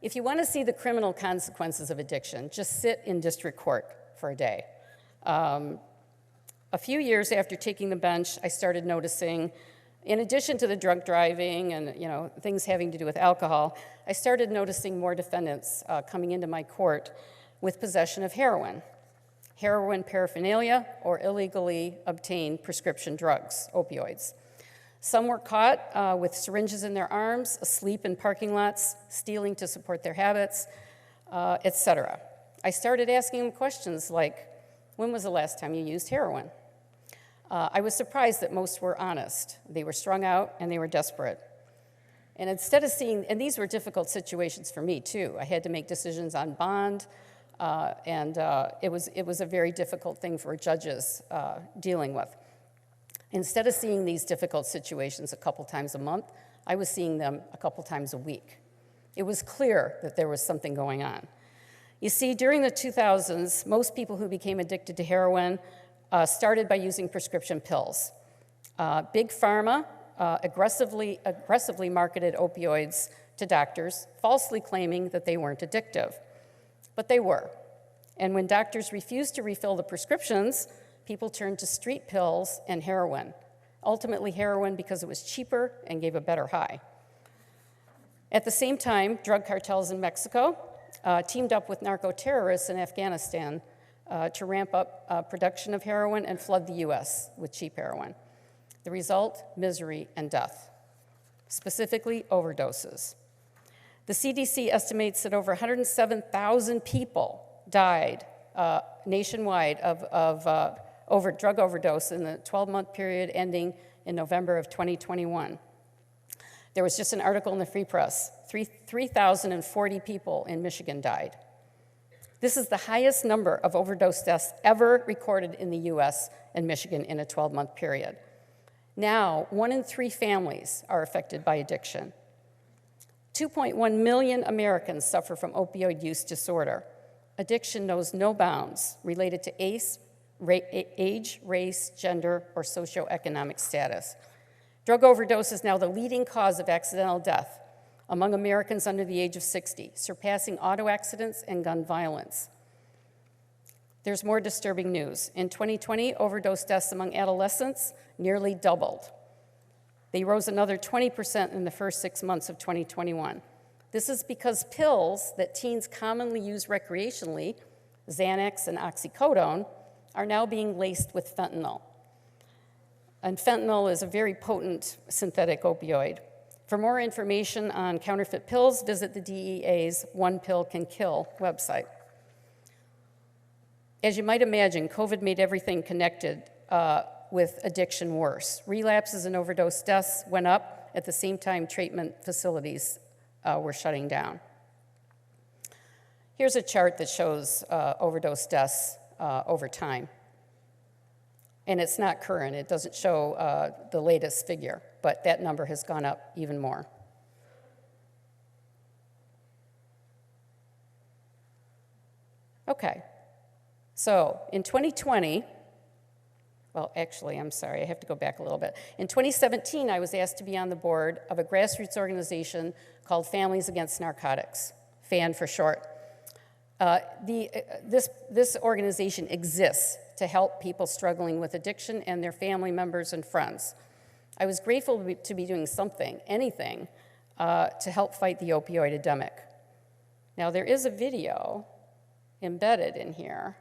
If you want to see the criminal consequences of addiction, just sit in district court for a day. A few years after taking the bench, I started noticing, in addition to the drunk driving and things having to do with alcohol, I started noticing more defendants coming into my court with possession of heroin paraphernalia, or illegally obtained prescription drugs, opioids. Some were caught with syringes in their arms, asleep in parking lots, stealing to support their habits, etc. I started asking them questions like, when was the last time you used heroin? I was surprised that most were honest. They were strung out and they were desperate. And instead of seeing, and these were difficult situations for me too. I had to make decisions on bond, and it was a very difficult thing for judges dealing with. Instead of seeing these difficult situations a couple times a month, I was seeing them a couple times a week. It was clear that there was something going on. You see, during the 2000s, most people who became addicted to heroin started by using prescription pills. Big Pharma aggressively marketed opioids to doctors, falsely claiming that they weren't addictive. But they were. And when doctors refused to refill the prescriptions, people turned to street pills and heroin. Ultimately heroin because it was cheaper and gave a better high. At the same time, drug cartels in Mexico teamed up with narco-terrorists in Afghanistan to ramp up production of heroin and flood the US with cheap heroin. The result, misery and death, specifically overdoses. The CDC estimates that over 107,000 people died nationwide of drug overdose in the 12-month period ending in November of 2021. There was just an article in the Free Press, 3,040 people in Michigan died. This is the highest number of overdose deaths ever recorded in the US and Michigan in a 12-month period. Now, 1 in 3 families are affected by addiction. 2.1 million Americans suffer from opioid use disorder. Addiction knows no bounds related to age, race, gender, or socioeconomic status. Drug overdose is now the leading cause of accidental death among Americans under the age of 60, surpassing auto accidents and gun violence. There's more disturbing news. In 2020, overdose deaths among adolescents nearly doubled. They rose another 20% in the first 6 months of 2021. This is because pills that teens commonly use recreationally, Xanax and oxycodone, are now being laced with fentanyl. And fentanyl is a very potent synthetic opioid. For more information on counterfeit pills, visit the DEA's One Pill Can Kill website. As you might imagine, COVID made everything connected with addiction worse. Relapses and overdose deaths went up at the same time treatment facilities were shutting down. Here's a chart that shows overdose deaths over time. And it's not current, it doesn't show the latest figure, but that number has gone up even more. Okay, so in 2020, well, actually, I'm sorry, I have to go back a little bit. In 2017, I was asked to be on the board of a grassroots organization called Families Against Narcotics, FAN for short. This organization exists to help people struggling with addiction and their family members and friends. I was grateful to be doing something, anything, to help fight the opioid epidemic. Now, there is a video embedded in here.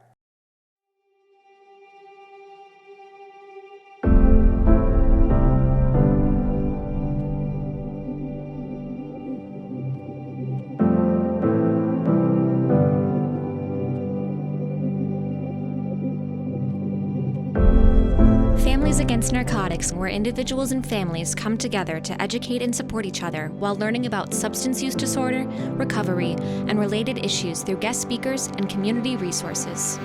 Families Against Narcotics, where individuals and families come together to educate and support each other while learning about substance use disorder, recovery, and related issues through guest speakers and community resources.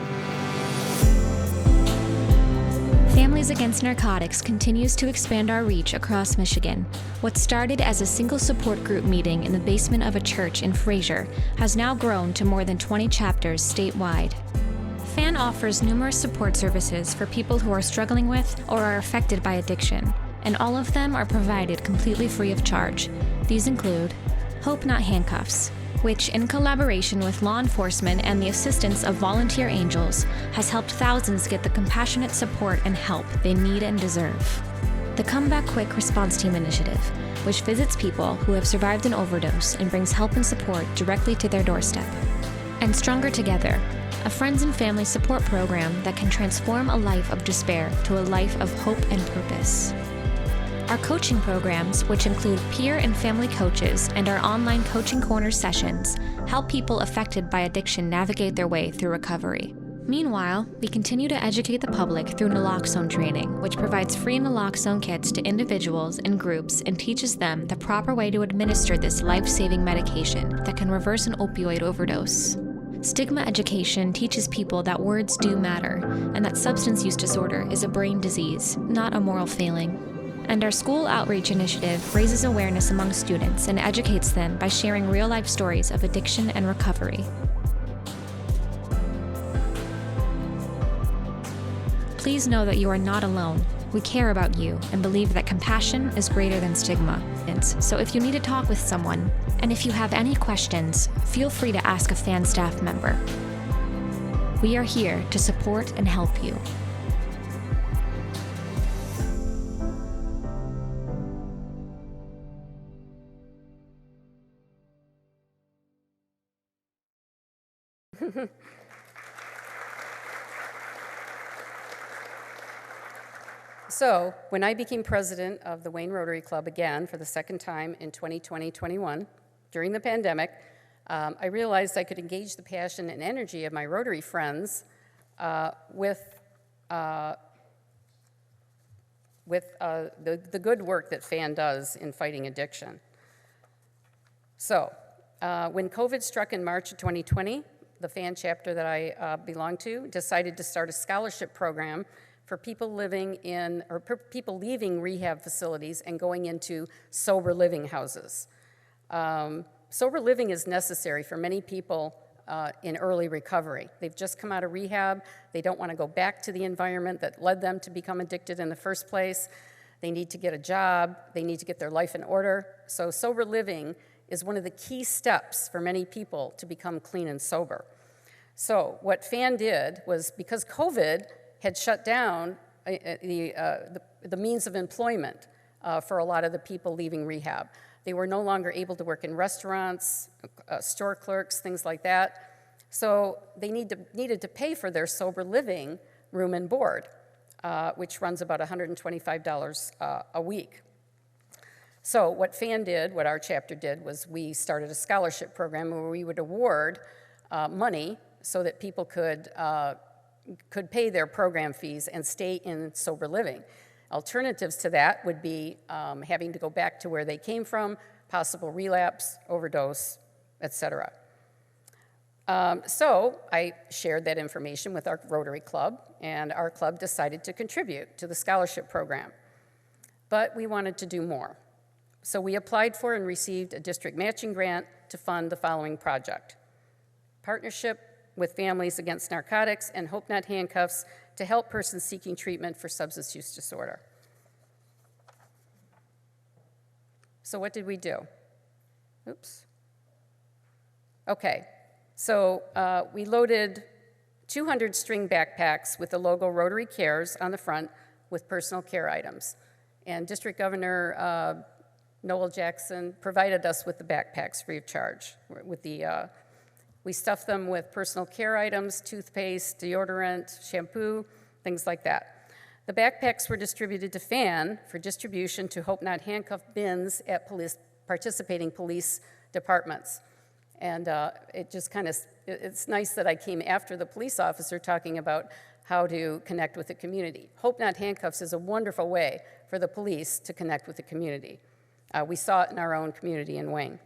Families Against Narcotics continues to expand our reach across Michigan. What started as a single support group meeting in the basement of a church in Fraser has now grown to more than 20 chapters statewide. FAN offers numerous support services for people who are struggling with or are affected by addiction, and all of them are provided completely free of charge. These include Hope Not Handcuffs, which, in collaboration with law enforcement and the assistance of volunteer angels, has helped thousands get the compassionate support and help they need and deserve. The Come Back Quick Response Team Initiative, which visits people who have survived an overdose and brings help and support directly to their doorstep. And Stronger Together, a friends and family support program that can transform a life of despair to a life of hope and purpose. Our coaching programs, which include peer and family coaches and our online Coaching Corner sessions, help people affected by addiction navigate their way through recovery. Meanwhile, we continue to educate the public through naloxone training, which provides free naloxone kits to individuals and groups and teaches them the proper way to administer this life-saving medication that can reverse an opioid overdose. Stigma education teaches people that words do matter and that substance use disorder is a brain disease, not a moral failing. And our school outreach initiative raises awareness among students and educates them by sharing real-life stories of addiction and recovery. Please know that you are not alone. We care about you and believe that compassion is greater than stigma. So if you need to talk with someone, and if you have any questions, feel free to ask a fan staff member. We are here to support and help you. So, when I became president of the Wayne Rotary Club again for the second time in 2020-21, during the pandemic, I realized I could engage the passion and energy of my Rotary friends with the good work that FAN does in fighting addiction. So, when COVID struck in March of 2020, the FAN chapter that I belong to decided to start a scholarship program for people living in, or people leaving rehab facilities and going into sober living houses. Sober living is necessary for many people in early recovery. They've just come out of rehab. They don't want to go back to the environment that led them to become addicted in the first place. They need to get a job. They need to get their life in order. So sober living is one of the key steps for many people to become clean and sober. So what FAN did was, because COVID had shut down the means of employment for a lot of the people leaving rehab. They were no longer able to work in restaurants, store clerks, things like that. So they needed to pay for their sober living room and board, which runs about $125 a week. So what FAN did, what our chapter did, was we started a scholarship program where we would award money so that people could pay their program fees and stay in sober living. Alternatives to that would be having to go back to where they came from, possible relapse, overdose, etc. So I shared that information with our Rotary Club, and our club decided to contribute to the scholarship program. But we wanted to do more. So we applied for and received a district matching grant to fund the following project: partnership with Families Against Narcotics and Hope Not Handcuffs to help persons seeking treatment for substance use disorder. So what did we do? Oops. Okay, so we loaded 200 string backpacks with the logo Rotary Cares on the front with personal care items. And District Governor Noel Jackson provided us with the backpacks free of charge. We stuffed them with personal care items, toothpaste, deodorant, shampoo, things like that. The backpacks were distributed to FAN for distribution to Hope Not Handcuff bins at participating police departments. And it's nice that I came after the police officer talking about how to connect with the community. Hope Not Handcuffs is a wonderful way for the police to connect with the community. We saw it in our own community in Wayne.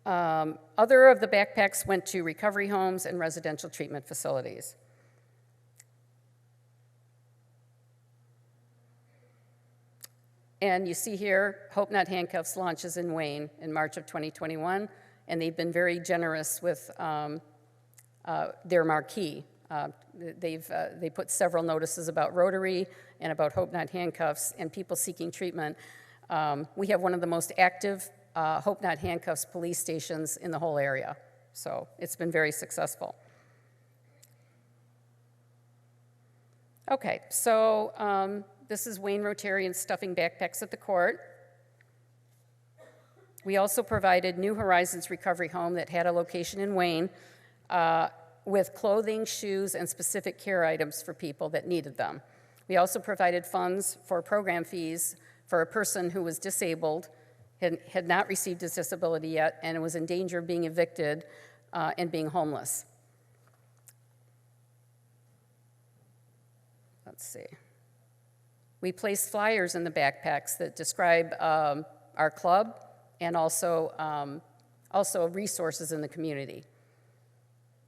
Other of the backpacks went to recovery homes and residential treatment facilities. And you see here, Hope Not Handcuffs launches in Wayne in March of 2021, and they've been very generous with their marquee. They put several notices about Rotary and about Hope Not Handcuffs and people seeking treatment. We have one of the most active Hope Not Handcuffs police stations in the whole area. So it's been very successful. Okay, so this is Wayne Rotarians stuffing backpacks at the court. We also provided New Horizons Recovery Home that had a location in Wayne with clothing, shoes, and specific care items for people that needed them. We also provided funds for program fees for a person who was disabled, had not received his disability yet, and was in danger of being evicted and being homeless. Let's see. We placed flyers in the backpacks that describe our club and also resources in the community.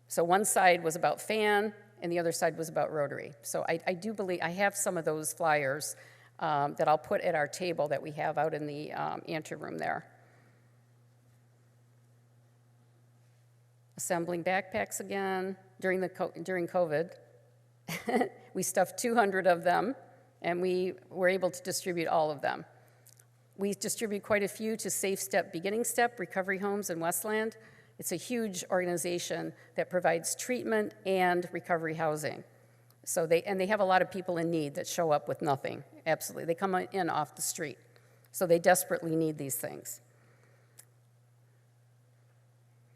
So one side was about FAN, and the other side was about Rotary. So I do believe, I have some of those flyers that I'll put at our table that we have out in the anteroom there. Assembling backpacks again during COVID. We stuffed 200 of them, and we were able to distribute all of them. We distribute quite a few to Safe Step, Beginning Step, Recovery Homes in Westland. It's a huge organization that provides treatment and recovery housing. So they have a lot of people in need that show up with nothing, absolutely. They come in off the street. So they desperately need these things.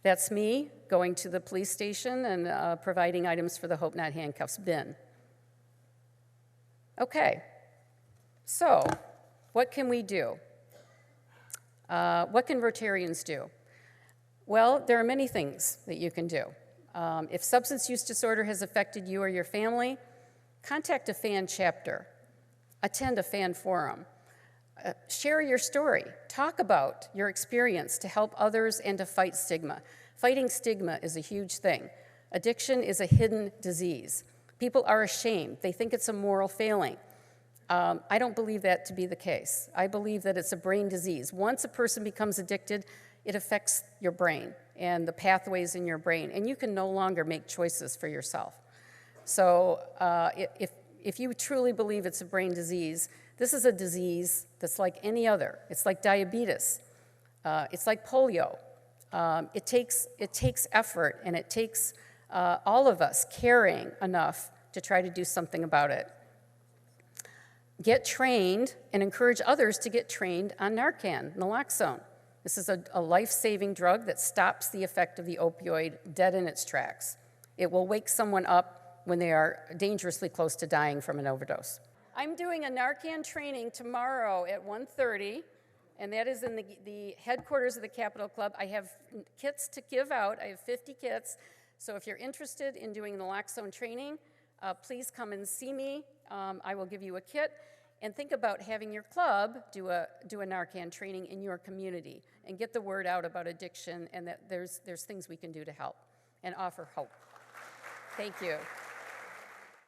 That's me going to the police station and providing items for the Hope Not Handcuffs bin. Okay, so what can we do? What can Rotarians do? Well, there are many things that you can do. If substance use disorder has affected you or your family, contact a FAN chapter, attend a FAN forum, share your story, talk about your experience to help others and to fight stigma. Fighting stigma is a huge thing. Addiction is a hidden disease. People are ashamed. They think it's a moral failing. I don't believe that to be the case. I believe that it's a brain disease. Once a person becomes addicted, it affects your brain and the pathways in your brain, and you can no longer make choices for yourself. So if you truly believe it's a brain disease, this is a disease that's like any other. It's like diabetes. It's like polio. It takes effort, and it takes all of us caring enough to try to do something about it. Get trained and encourage others to get trained on Narcan, naloxone. This is a life-saving drug that stops the effect of the opioid dead in its tracks. It will wake someone up when they are dangerously close to dying from an overdose. I'm doing a Narcan training tomorrow at 1:30, and that is in the headquarters of the Capitol Club. I have kits to give out. I have 50 kits. So if you're interested in doing naloxone training, please come and see me. I will give you a kit. And think about having your club do a Narcan training in your community and get the word out about addiction and that there's things we can do to help and offer hope. Thank you.